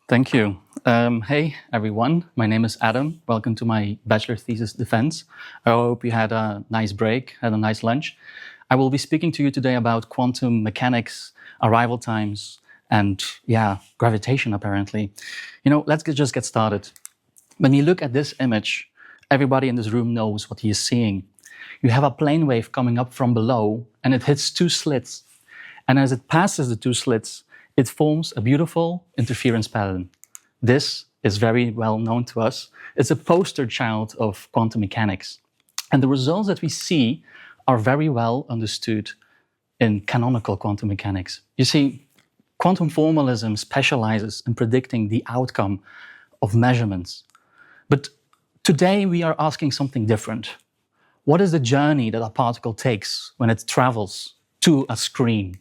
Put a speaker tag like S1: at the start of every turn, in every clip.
S1: Thank you. Hey, everyone. My name is Adam. Welcome to my bachelor thesis defense. I hope you had a nice break, had a nice lunch. I will be speaking to you today about quantum mechanics, arrival times, and gravitation, apparently. Let's just get started. When you look at this image, everybody in this room knows what he is seeing. You have a plane wave coming up from below, and it hits two slits. And as it passes the two slits, it forms a beautiful interference pattern. This is very well known to us. It's a poster child of quantum mechanics. And the results that we see are very well understood in canonical quantum mechanics. You see, quantum formalism specializes in predicting the outcome of measurements. But today we are asking something different. What is the journey that a particle takes when it travels to a screen?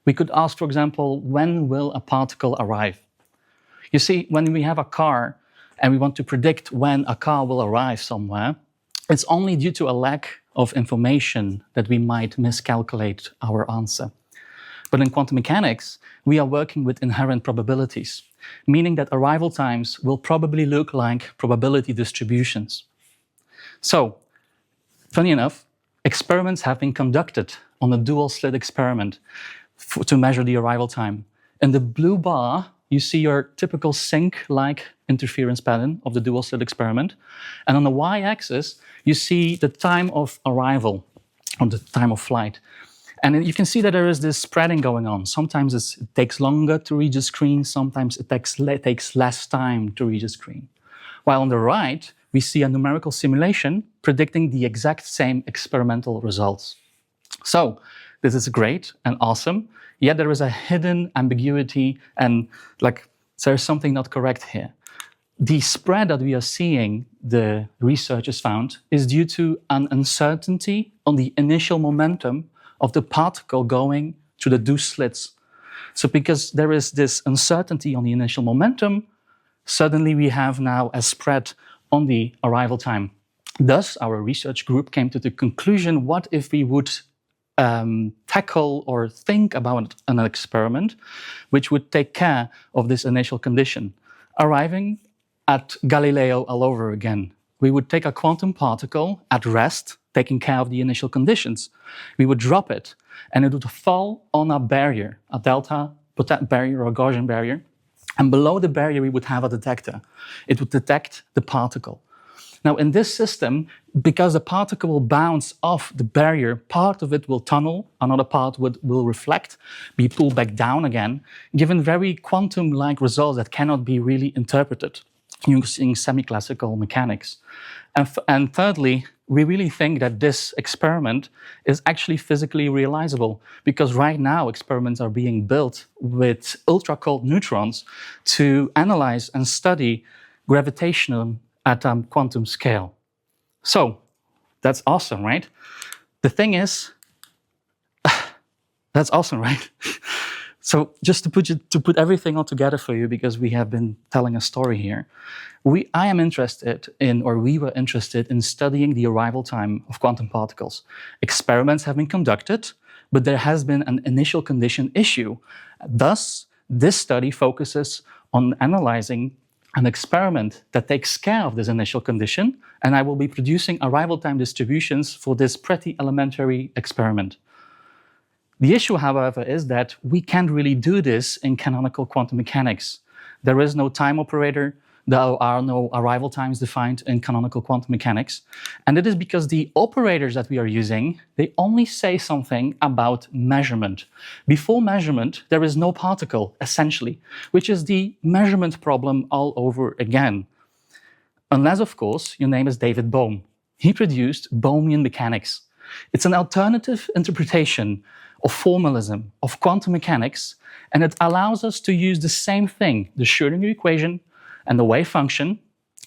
S1: We could ask, for example, when will a particle arrive? You see, when we have a car and we want to predict when a car will arrive somewhere, it's only due to a lack of information that we might miscalculate our answer. But in quantum mechanics, we are working with inherent probabilities, meaning that arrival times will probably look like probability distributions. So, funny enough, experiments have been conducted on a dual slit experiment to measure the arrival time. In the blue bar, you see your typical sync-like interference pattern of the dual slit experiment. And on the y-axis, you see the time of arrival, or the time of flight. And you can see that there is this spreading going on. Sometimes it takes longer to reach a screen, sometimes it takes less time to reach a screen. While on the right, we see a numerical simulation predicting the exact same experimental results. So, this is great and awesome, yet there is a hidden ambiguity and there's something not correct here. The spread that we are seeing, the researchers found, is due to an uncertainty on the initial momentum of the particle going to the two slits. So because there is this uncertainty on the initial momentum, suddenly we have now a spread on the arrival time. Thus, our research group came to the conclusion, what if we would tackle or think about an experiment which would take care of this initial condition, arriving at Galileo all over again. We would take a quantum particle at rest, taking care of the initial conditions. We would drop it, and it would fall on a barrier, a delta barrier or a Gaussian barrier. And below the barrier, we would have a detector. It would detect the particle. Now, in this system, because the particle will bounce off the barrier, part of it will tunnel, another part will reflect, be pulled back down again, given very quantum-like results that cannot be really interpreted using semi-classical mechanics. And thirdly, we really think that this experiment is actually physically realizable, because right now experiments are being built with ultra-cold neutrons to analyze and study gravitation at a quantum scale. So, that's awesome, right? The thing is, that's awesome, right? So just to put everything all together for you, because we have been telling a story here, we were interested in studying the arrival time of quantum particles. Experiments have been conducted, but there has been an initial condition issue. Thus, this study focuses on analyzing an experiment that takes care of this initial condition, and I will be producing arrival time distributions for this pretty elementary experiment. The issue, however, is that we can't really do this in canonical quantum mechanics. There is no time operator, there are no arrival times defined in canonical quantum mechanics, and it is because the operators that we are using, they only say something about measurement. Before measurement, there is no particle, essentially, which is the measurement problem all over again. Unless, of course, your name is David Bohm. He produced Bohmian Mechanics. It's an alternative interpretation of formalism, of quantum mechanics, and it allows us to use the same thing, the Schrödinger equation and the wave function,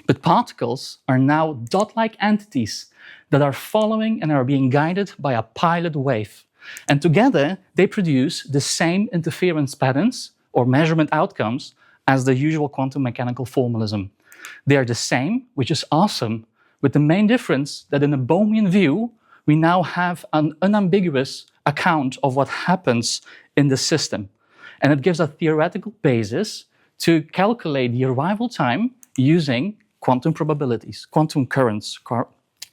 S1: but particles are now dot-like entities that are following and are being guided by a pilot wave. And together, they produce the same interference patterns or measurement outcomes as the usual quantum mechanical formalism. They are the same, which is awesome, with the main difference that in a Bohmian view, we now have an unambiguous account of what happens in the system. And it gives a theoretical basis to calculate the arrival time using quantum probabilities, quantum currents,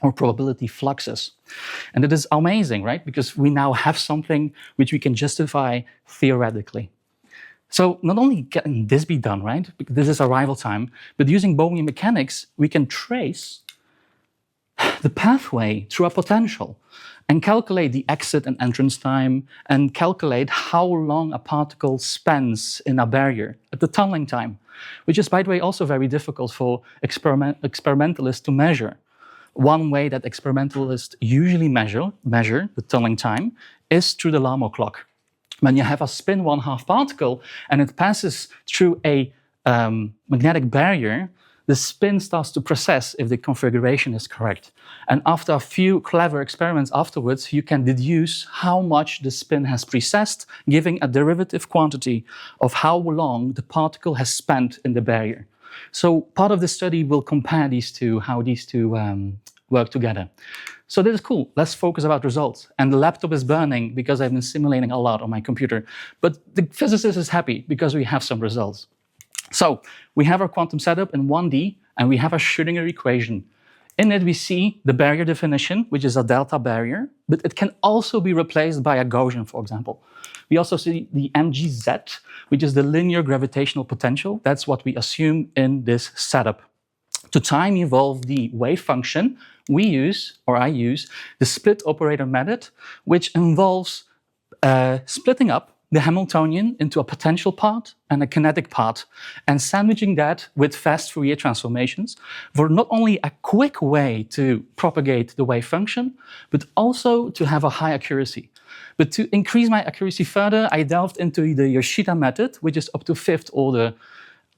S1: or probability fluxes. And it is amazing, right? Because we now have something which we can justify theoretically. So not only can this be done, right? This is arrival time, but using Bohmian mechanics, we can trace the pathway through a potential and calculate the exit and entrance time and calculate how long a particle spends in a barrier at the tunneling time, which is, by the way, also very difficult for experimentalists to measure. One way that experimentalists usually measure the tunneling time is through the Larmor clock. When you have a spin 1/2 particle and it passes through a magnetic barrier, the spin starts to process if the configuration is correct. And after a few clever experiments afterwards, you can deduce how much the spin has precessed, giving a derivative quantity of how long the particle has spent in the barrier. So part of the study will compare these two, how these two work together. So this is cool. Let's focus about results. And the laptop is burning because I've been simulating a lot on my computer. But the physicist is happy because we have some results. So we have our quantum setup in 1D, and we have a Schrödinger equation. In it, we see the barrier definition, which is a delta barrier, but it can also be replaced by a Gaussian, for example. We also see the mgz, which is the linear gravitational potential. That's what we assume in this setup. To time evolve the wave function, we use, or I use, the split operator method, which involves splitting up the Hamiltonian into a potential part and a kinetic part, and sandwiching that with fast Fourier transformations for not only a quick way to propagate the wave function, but also to have a high accuracy. But to increase my accuracy further, I delved into the Yoshida method, which is up to 5th order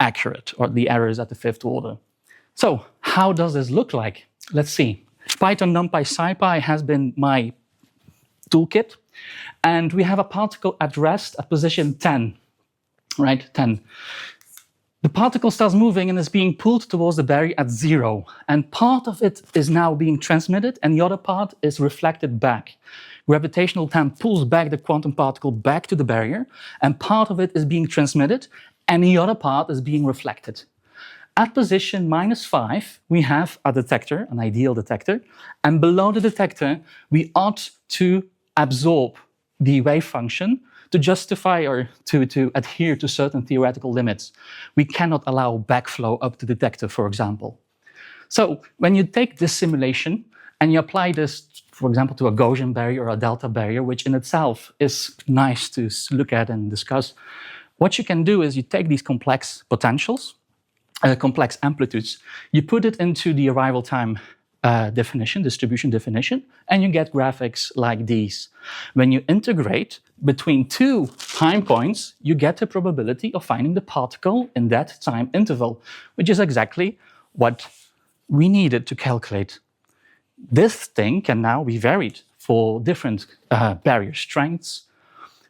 S1: accurate, or the errors at the 5th order. So how does this look like? Let's see. Python, NumPy, SciPy has been my toolkit. And we have a particle at rest at position 10, right, 10. The particle starts moving and is being pulled towards the barrier at 0. And part of it is now being transmitted, and the other part is reflected back. Gravitational time pulls back the quantum particle back to the barrier, and part of it is being transmitted, and the other part is being reflected. At position -5, we have a detector, an ideal detector, and below the detector, we ought to absorb the wave function to justify or to adhere to certain theoretical limits. We cannot allow backflow up the detector, for example. So when you take this simulation and you apply this, for example, to a Gaussian barrier or a delta barrier, which in itself is nice to look at and discuss, what you can do is you take these complex potentials, complex amplitudes, you put it into the arrival time definition, distribution definition, and you get graphics like these. When you integrate between two time points, you get the probability of finding the particle in that time interval, which is exactly what we needed to calculate. This thing can now be varied for different barrier strengths,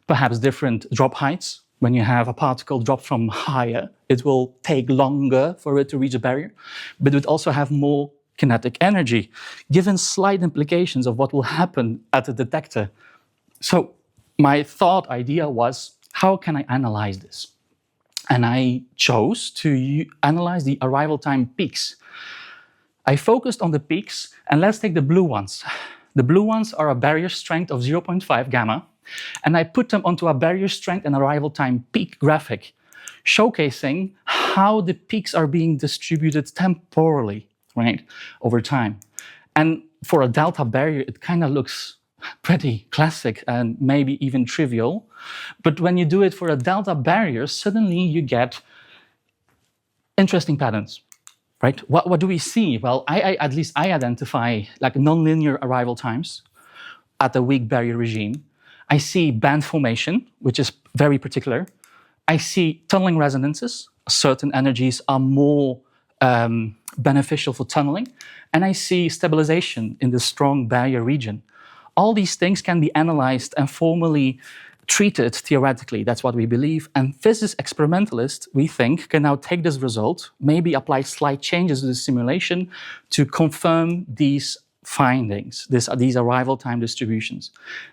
S1: perhaps different drop heights. When you have a particle drop from higher, it will take longer for it to reach a barrier, but it will also have more kinetic energy, given slight implications of what will happen at the detector. So my thought idea was, how can I analyze this? And I chose to analyze the arrival time peaks. I focused on the peaks, and let's take the blue ones. The blue ones are a barrier strength of 0.5 gamma, and I put them onto a barrier strength and arrival time peak graphic, showcasing how the peaks are being distributed temporally, right, over time. And for a delta barrier, it kind of looks pretty classic and maybe even trivial. But when you do it for a delta barrier, suddenly you get interesting patterns, right? What do we see? Well, at least I identify like nonlinear arrival times at the weak barrier regime. I see band formation, which is very particular. I see tunneling resonances. Certain energies are more beneficial for tunneling. And I see stabilization in the strong barrier region. All these things can be analyzed and formally treated theoretically. That's what we believe. And physics experimentalists, we think, can now take this result, maybe apply slight changes to the simulation to confirm these findings, these arrival time distributions.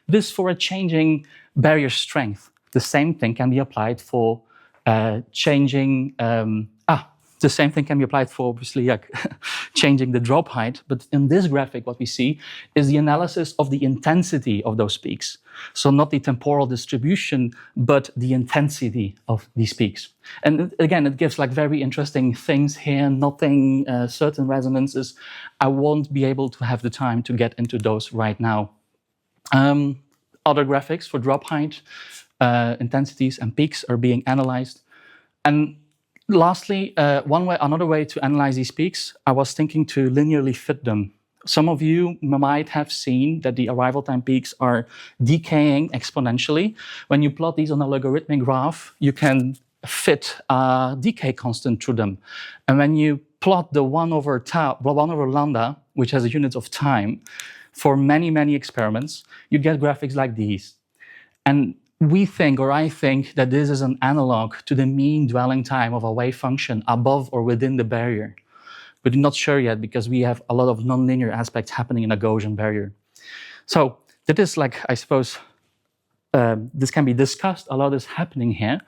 S1: This for a changing barrier strength. The same thing can be applied for changing, the same thing can be applied for, obviously, changing the drop height. But in this graphic, what we see is the analysis of the intensity of those peaks. So not the temporal distribution, but the intensity of these peaks. And again, it gives like very interesting things here, nothing, certain resonances. I won't be able to have the time to get into those right now. Other graphics for drop height, intensities and peaks are being analyzed. And lastly, another way to analyze these peaks, I was thinking to linearly fit them. Some of you might have seen that the arrival time peaks are decaying exponentially. When you plot these on a logarithmic graph, you can fit a decay constant through them. And when you plot the 1 over lambda, which has a unit of time, for many, many experiments, you get graphics like these. And we think, or I think, that this is an analog to the mean dwelling time of a wave function above or within the barrier. But we're not sure yet because we have a lot of nonlinear aspects happening in a Gaussian barrier. So that is like, I suppose, this can be discussed. A lot is happening here.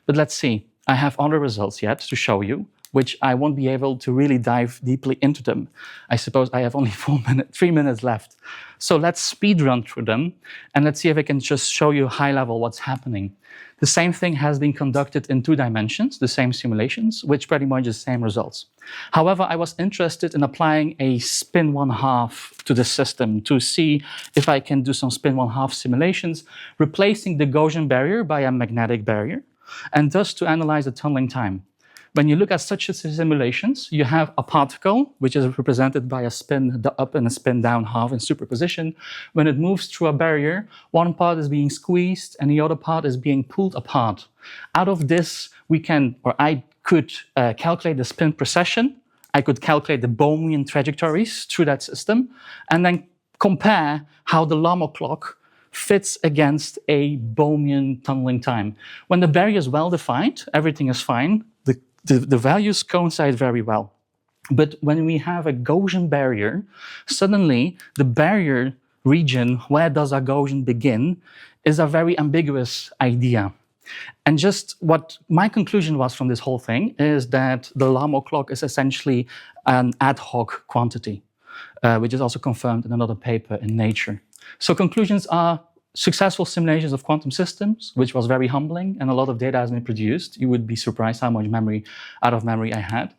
S1: But let's see. I have other results yet to show you, which I won't be able to really dive deeply into them. I suppose I have only 3 minutes left. So let's speed run through them, and let's see if I can just show you high level what's happening. The same thing has been conducted in 2 dimensions, the same simulations, which pretty much the same results. However, I was interested in applying a spin 1/2 to the system to see if I can do some spin 1/2 simulations, replacing the Gaussian barrier by a magnetic barrier, and thus to analyze the tunneling time. When you look at such simulations, you have a particle, which is represented by a spin up and a spin down half in superposition. When it moves through a barrier, one part is being squeezed and the other part is being pulled apart. Out of this, I could calculate the spin precession. I could calculate the Bohmian trajectories through that system, and then compare how the Lamo clock fits against a Bohmian tunneling time. When the barrier is well defined, everything is fine. The values coincide very well. But when we have a Gaussian barrier, suddenly the barrier region, where does a Gaussian begin, is a very ambiguous idea. And just what my conclusion was from this whole thing is that the Lamo clock is essentially an ad hoc quantity, which is also confirmed in another paper in Nature. So conclusions are successful simulations of quantum systems, which was very humbling, and a lot of data has been produced. You would be surprised how much out of memory I had.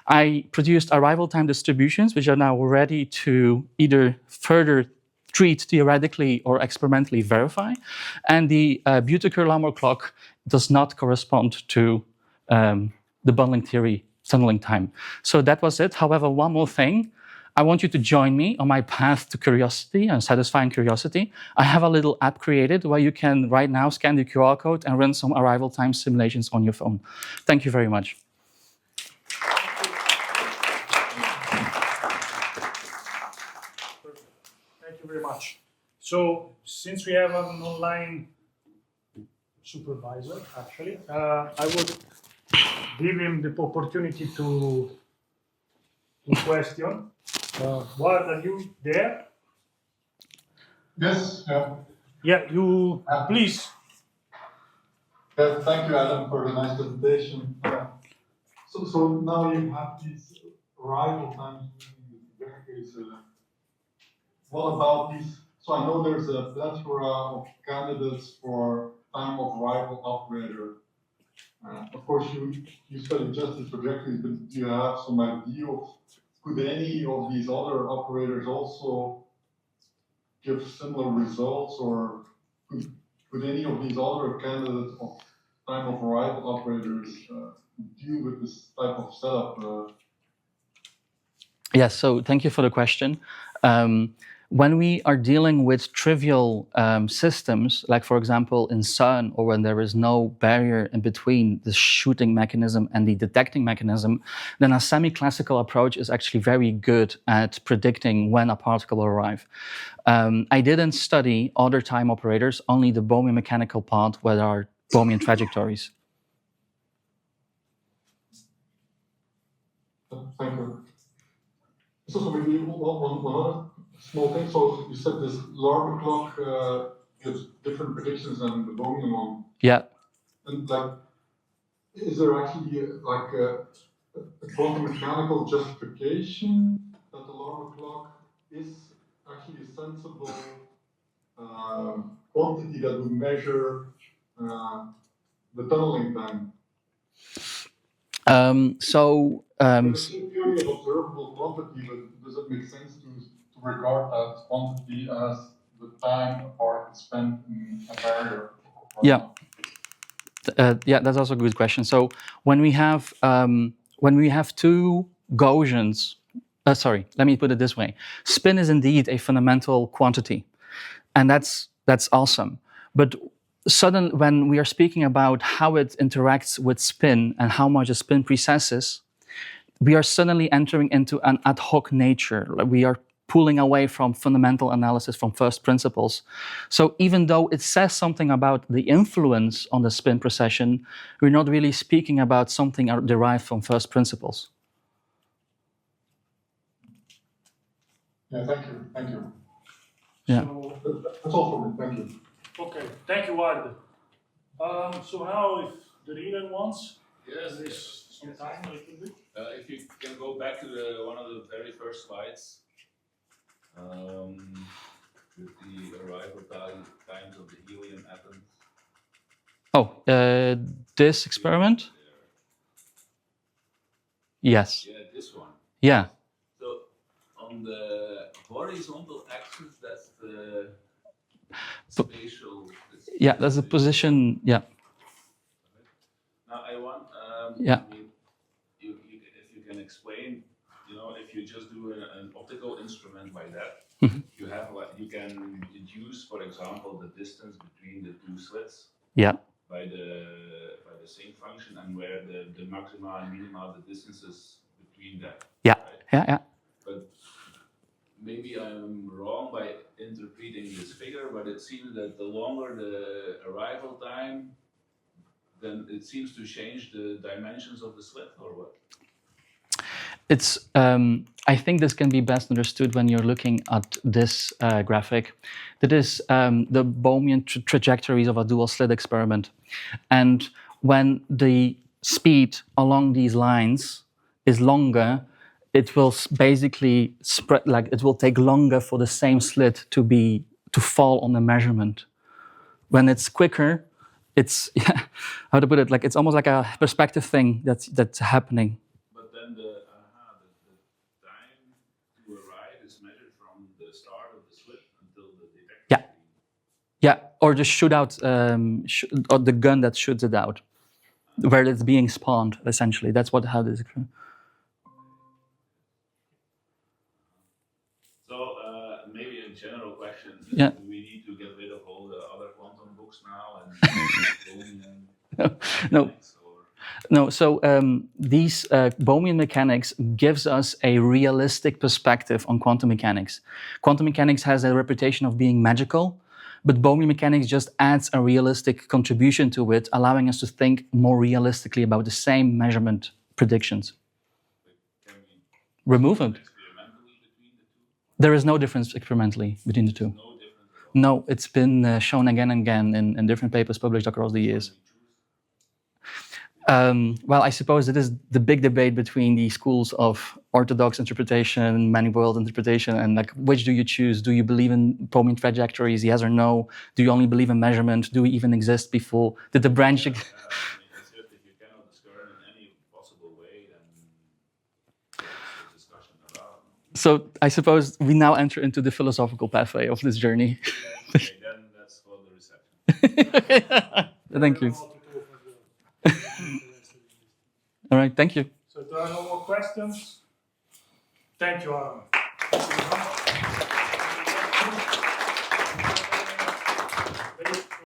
S1: I produced arrival time distributions, which are now ready to either further treat theoretically or experimentally verify. And the Buteker-Lamor clock does not correspond to the bundling theory tunneling time. So that was it. However, one more thing. I want you to join me on my path to curiosity and satisfying curiosity. I have a little app created where you can right now scan the QR code and run some arrival time simulations on your phone. Thank you very much.
S2: Thank you very much. So, since we have an online supervisor, actually, I would give him the opportunity to question. Ward, are you there?
S3: Yes.
S2: Yeah, you please.
S3: Thank you, Adam, for the nice presentation. So now you have these arrival times. What about these? So I know there's a plethora of candidates for time of arrival operator. Of course, you study justice trajectories, but do you have some idea of could any of these other operators also give similar results, or could any of these other candidates of time of arrival operators deal with this type of setup?
S1: Yes, so thank you for the question. When we are dealing with trivial systems, like for example in CERN, or when there is no barrier in between the shooting mechanism and the detecting mechanism, then a semi-classical approach is actually very good at predicting when a particle will arrive. I didn't study other time operators, only the Bohmian mechanical part where there are Bohmian trajectories.
S3: Thank you. So maybe one other small thing. So you said this Larmor clock gives different predictions than the Bohmian one.
S1: Yeah.
S3: And like, is there actually like a quantum mechanical justification that the alarm clock is actually a sensible quantity that would measure the tunneling time?
S1: It's
S3: a purely observable quantity, but does it make sense to regard that quantity as the time a part is spent in a barrier?
S1: yeah. Yeah, that's also a good question. So when we have two Gaussians, sorry, let me put it this way: spin is indeed a fundamental quantity, and that's awesome. But when we are speaking about how it interacts with spin and how much a spin precesses, we are suddenly entering into an ad hoc nature. We are pulling away from fundamental analysis, from first principles. So even though it says something about the influence on the spin precession, we're not really speaking about something derived from first principles.
S3: Yeah, thank you. Thank you.
S1: Yeah.
S2: So,
S3: that's all for me. Thank you.
S2: okay, thank you, Arde. So now, if the Renan wants,
S4: Yes,
S2: there is some time, I can do.
S4: if you can go back to one of the very first slides, with the arrival times of the helium atoms.
S1: Oh, this experiment? Yes.
S4: Yeah, this one.
S1: Yeah.
S4: So on the horizontal axis, that's the spatial.
S1: Yeah, that's the position. Yeah.
S4: Now I want.
S1: Yeah.
S4: I mean, if you can explain, if you just do an optical instrument like that, you can deduce, for example, the distance between the two slits.
S1: Yeah.
S4: By the same function, and where the maxima and minima, the distances between them.
S1: Yeah.
S4: Right?
S1: Yeah.
S4: But maybe I'm wrong by interpreting this figure, but it seems that the longer the arrival time, then it seems to change the dimensions of the slit, or what?
S1: It's. I think this can be best understood when you're looking at this graphic. That is the Bohmian trajectories of a dual slit experiment, and when the speed along these lines is longer, it will basically spread. Like it will take longer for the same slit to fall on the measurement. When it's quicker, it's how to put it. Like it's almost like a perspective thing that's happening.
S4: But then the time to arrive is measured from the start of the slit until the detector.
S1: Yeah. Yeah, or the shootout, or the gun that shoots it out, where it's being spawned. Essentially, that's how this.
S4: So maybe a general question.
S1: Yeah.
S4: Do we need to get rid of all the other quantum books now and
S1: No. No, so these Bohmian mechanics gives us a realistic perspective on quantum mechanics. Quantum mechanics has a reputation of being magical, but Bohmian mechanics just adds a realistic contribution to it, allowing us to think more realistically about the same measurement predictions.
S4: Can we
S1: Remove it.
S4: experimentally between the two?
S1: There is no difference experimentally between the two.
S4: No difference at all.
S1: No, it's been shown again and again in different papers published across the years. Well, I suppose it is the big debate between the schools of orthodox interpretation, many world interpretation, and like which do you choose? Do you believe in Bohmian trajectories, yes or no? Do you only believe in measurement? Do we even exist before? Did the branch?
S4: I mean, it's just if you cannot discern in any possible way, then there's a discussion about.
S1: So I suppose we now enter into the philosophical pathway of this journey.
S4: Okay, then that's for the reception.
S1: Thank you. All right, thank you.
S2: So if there are no more questions, thank you, Aaron.